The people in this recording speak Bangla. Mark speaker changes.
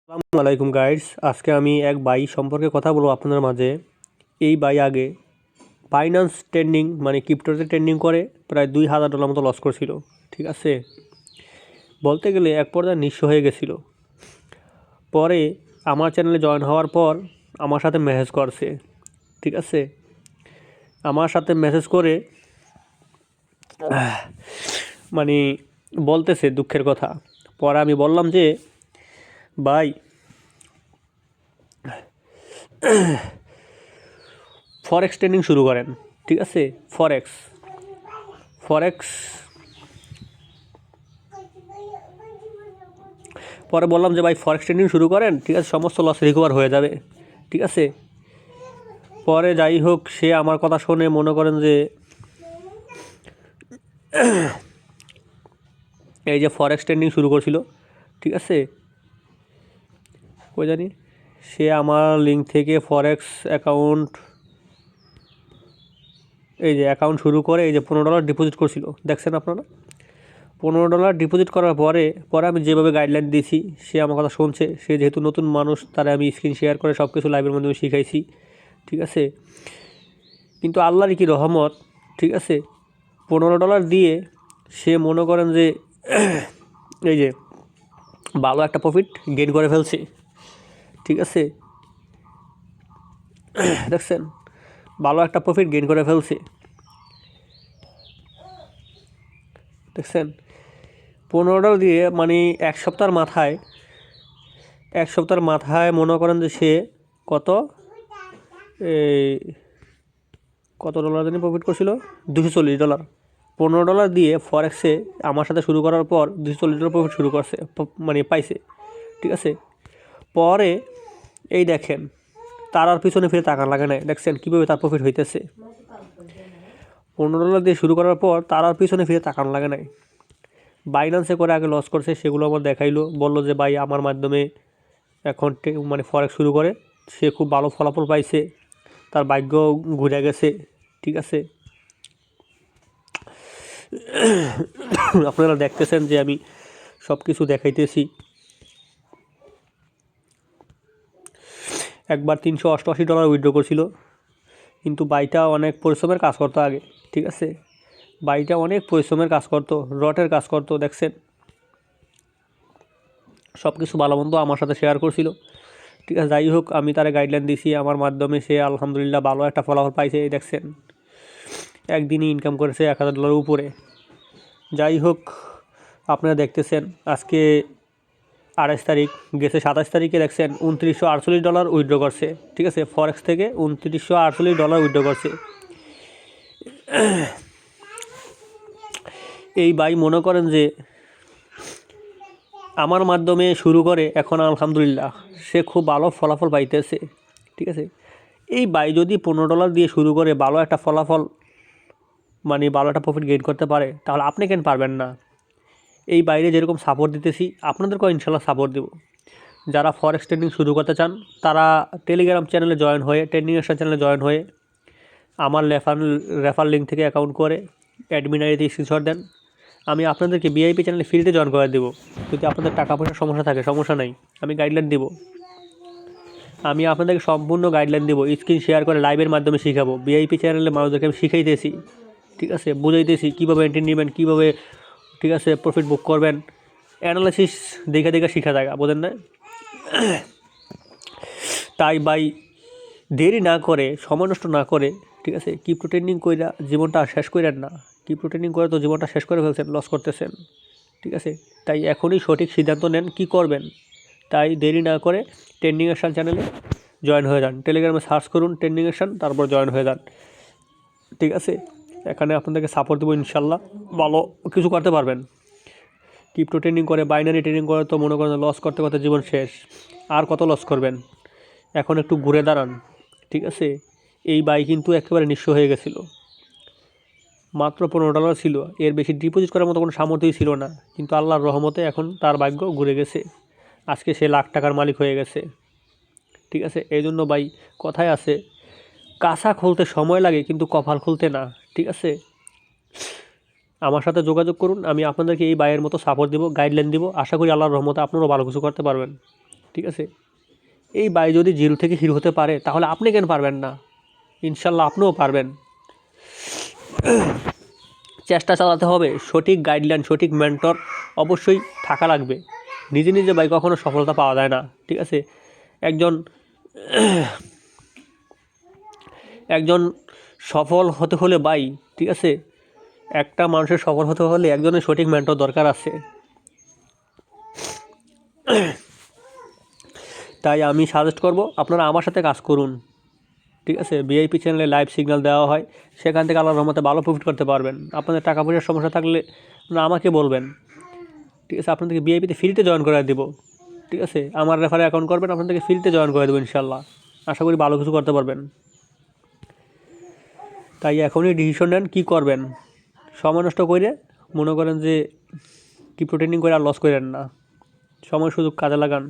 Speaker 1: আসসালামু আলাইকুম গাইডস। আজকে আমি এক ভাই সম্পর্কে কথা বলবো আপনাদের মাঝে। এই ভাই আগে বাইন্যান্স ট্রেন্ডিং মানে ক্রিপ্টোতে ট্রেন্ডিং করে প্রায় $2,000 মতো লস করছিল। ঠিক আছে, বলতে গেলে এক পর্যায়ে নিঃস্ব হয়ে গেছিল। পরে আমার চ্যানেলে জয়েন হওয়ার পর আমার সাথে মেসেজ করছে। ঠিক আছে, আমার সাথে মেসেজ করে মানে বলতেছে দুঃখের কথা। পরে আমি বললাম যে ভাই ফরেক্স ট্রেডিং শুরু করেন। ঠিক আছে, ফরেক্স ফরেক্স পরে বললাম যে ভাই ফরেক্স ট্রেডিং শুরু করেন, ঠিক আছে, সমস্ত লস রিকভার হয়ে যাবে। ঠিক আছে, পরে যাই হোক সে আমার কথা শুনে মনে করেন যে এই যে ফরেক্স ট্রেডিং শুরু করছিল। ঠিক আছে, কই জানি সে আমার লিঙ্ক থেকে ফরেক্স অ্যাকাউন্ট, এই যে অ্যাকাউন্ট শুরু করে এই যে $15 ডিপোজিট করছিল, দেখছেন আপনারা। $15 ডিপোজিট করার পরে পরে আমি যেভাবে গাইডলাইন দিয়েছি সে আমার কথা শুনছে। সে যেহেতু নতুন মানুষ, তারা আমি স্ক্রিন শেয়ার করে সব কিছু লাইভের মাধ্যমে শিখাইছি। ঠিক আছে, কিন্তু আল্লাহরই কি রহমত। ঠিক আছে, $15 দিয়ে সে মনে করেন যে এই যে ভালো একটা প্রফিট গেইন করে ফেলছে। ঠিক আছে, দেখছেন, ভালো একটা প্রফিট গেইন করে ফেলছে। দেখছেন, $15 দিয়ে মানে এক সপ্তাহের মাথায় মনে করেন যে সে কত এই কত ডলার জানি প্রফিট করছিল, $240। $15 দিয়ে ফরেক্সে আমার সাথে শুরু করার পর $240 প্রফিট শুরু করছে, মানে পাইছে। ঠিক আছে, পরে এই দেখেন তার আর পিছনে ফিরে তাকান লাগে নাই। দেখছেন কীভাবে তার প্রফিট হইতেছে। $15 দিয়ে শুরু করার পর তার আর পিছনে ফিরে তাকান লাগে নাই। বাইন্যান্সে করে আগে লস করছে, সেগুলো আমার দেখাইলো, বললো যে ভাই আমার মাধ্যমে এখন মানে ফরেক্স শুরু করে সে খুব ভালো ফলাফল পাইছে, তার ভাগ্য ঘুরে গেছে। ঠিক আছে, আপনারা দেখতেছেন যে আমি সব কিছু দেখাইতেছি। একবার $388 উইথড্র করছিল, কিন্তু বাইটা অনেক পরিশ্রমের কাজ করতো আগে। ঠিক আছে, বাইটা অনেক পরিশ্রমের কাজ করতো, রটের কাজ করতো। দেখছেন, সব কিছু ভালো মন্দ আমার সাথে শেয়ার করছিল। ঠিক আছে, যাই হোক আমি তারা গাইডলাইন দিছি, আমার মাধ্যমে সে আলহামদুলিল্লাহ ভালো একটা ফলাফল পাইছে। দেখছেন, একদিনই ইনকাম করেছে $1,000 উপরে। যাই হোক আপনারা দেখতেছেন আজকে 28 তারিখ গেছে, 27 তারিখে দেখছেন $2948 উইথড্র করছে। ঠিক আছে, ফরেক্স থেকে $2948 উইথড্র করছে। এই ভাই মনে করেন যে আমার মাধ্যমে শুরু করে এখন আলহামদুলিল্লাহ সে খুব ভালো ফলাফল পাইতেছে। ঠিক আছে, এই ভাই যদি $15 দিয়ে শুরু করে ভালো একটা ফলাফল মানে ভালো একটা প্রফিট গেইন করতে পারে, তাহলে আপনি কেন পারবেন না। এই বাইরে যেরকম সাপোর্ট দিতেছি আপনাদেরকেও ইনশাল্লাহ সাপোর্ট দেবো। যারা ফরেক্স ট্রেডিং শুরু করতে চান তারা টেলিগ্রাম চ্যানেলে জয়েন হয়ে, ট্রেন্ডিং এক্সট্রা চ্যানেলে জয়েন হয়ে আমার রেফার লিঙ্ক থেকে অ্যাকাউন্ট করে অ্যাডমিন আইডি স্ক্রিনশট দেন। আমি আপনাদেরকে ভিআইপি চ্যানেলে ফ্রিতে জয়েন করে দেবো। যদি আপনাদের টাকা পয়সার সমস্যা থাকে, সমস্যা নাই, আমি গাইডলাইন দেবো। আমি আপনাদেরকে সম্পূর্ণ গাইডলাইন দেবো, স্ক্রিন শেয়ার করে লাইভের মাধ্যমে শিখাবো। ভিআইপি চ্যানেলে মানুষদেরকে আমি শিখাইতেছি। ঠিক আছে, বুঝাইতেছি কীভাবে এন্ট্রি নেবেন, কীভাবে ঠিক আছে প্রফিট বুক করবেন। অ্যানালাইসিস দেখে দেখে শিখা যায়, বোঝেন না। তাই ভাই দেরি না করে, সময় নষ্ট না করে, ঠিক আছে, ক্রিপ্টো ট্রেডিং কইরা জীবনটা শেষ করেন না। ক্রিপ্টো ট্রেডিং করে তো জীবনটা শেষ করে ফেলছেন, লস করতেছেন। ঠিক আছে, তাই এখনই সঠিক সিদ্ধান্ত নেন কী করবেন। তাই দেরি না করে ট্রেন্ডিং অ্যাকশন চ্যানেলে জয়েন হয়ে যান। টেলিগ্রামে সার্চ করুন ট্রেন্ডিং অ্যাকশন, তারপর জয়েন হয়ে যান। ঠিক আছে, এখানে আপনাদেরকে সাপোর্ট দেবো, ইনশাল্লাহ ভালো কিছু করতে পারবেন। ক্রিপ্টো ট্রেডিং করে, বাইনারি ট্রেডিং করে তো মনে করেন লস করতে করতে জীবন শেষ। আর কত লস করবেন, এখন একটু ঘুরে দাঁড়ান। ঠিক আছে, এই ভাই কিন্তু একেবারে নিঃস্ব হয়ে গেছিলো। মাত্র $15 ছিল, এর বেশি ডিপোজিট করার মতো কোনো সামর্থ্যই ছিল না, কিন্তু আল্লাহর রহমতে এখন তার ভাগ্য ঘুরে গেছে। আজকে সে লাখ টাকার মালিক হয়ে গেছে। ঠিক আছে, এই জন্য ভাই কথায় আছে, কাঁচা খুলতে সময় লাগে কিন্তু কপাল খুলতে না। ঠিক আছে, আমার সাথে যোগাযোগ করুন, আমি আপনাদেরকে এই ভাইয়ের মতো সাপোর্ট দেবো, গাইডলাইন দেবো। আশা করি আল্লাহর রহমতে আপনারাও ভালো কিছু করতে পারবেন। ঠিক আছে? এই ভাই যদি জিরো থেকে হিরো হতে পারে তাহলে আপনি কেন পারবেন না? ইনশাল্লাহ আপনিও পারবেন। চেষ্টা চালাতে হবে, সঠিক গাইডলাইন, সঠিক মেন্টর অবশ্যই থাকা লাগবে। নিজে নিজে ভাই কখনো সফলতা পাওয়া যায় না। ঠিক আছে? একজন সফল হতে হলে ভাই, ঠিক আছে, একটা মানুষের সফল হতে হলে একজনের সঠিক মেন্টর দরকার আছে। তাই আমি সাজেস্ট করব আপনারা আমার সাথে কাজ করুন। ঠিক আছে? ভিআইপি চ্যানেলে লাইভ সিগন্যাল দেওয়া হয়, সেখান থেকে আল্লাহর রহমতে ভালো প্রফিট করতে পারবেন। আপনাদের টাকা পয়সার সমস্যা থাকলে আপনারা আমাকে বলবেন। ঠিক আছে? আপনাদেরকে ভিআইপিতে ফ্রিতে জয়েন করে দেবো। ঠিক আছে? আমার রেফারে অ্যাকাউন্ট করবেন, আপনাদেরকে ফ্রিতে জয়েন করে দেবো ইনশাল্লাহ। আশা করি ভালো কিছু করতে পারবেন। তাই এখনই ডিসিশন নেন কী করবেন। সময় নষ্ট করে মনে করেন যে ক্রিপ্টো ট্রেডিং করে আর লস করেন না। সময় সুযোগ কাজে লাগান।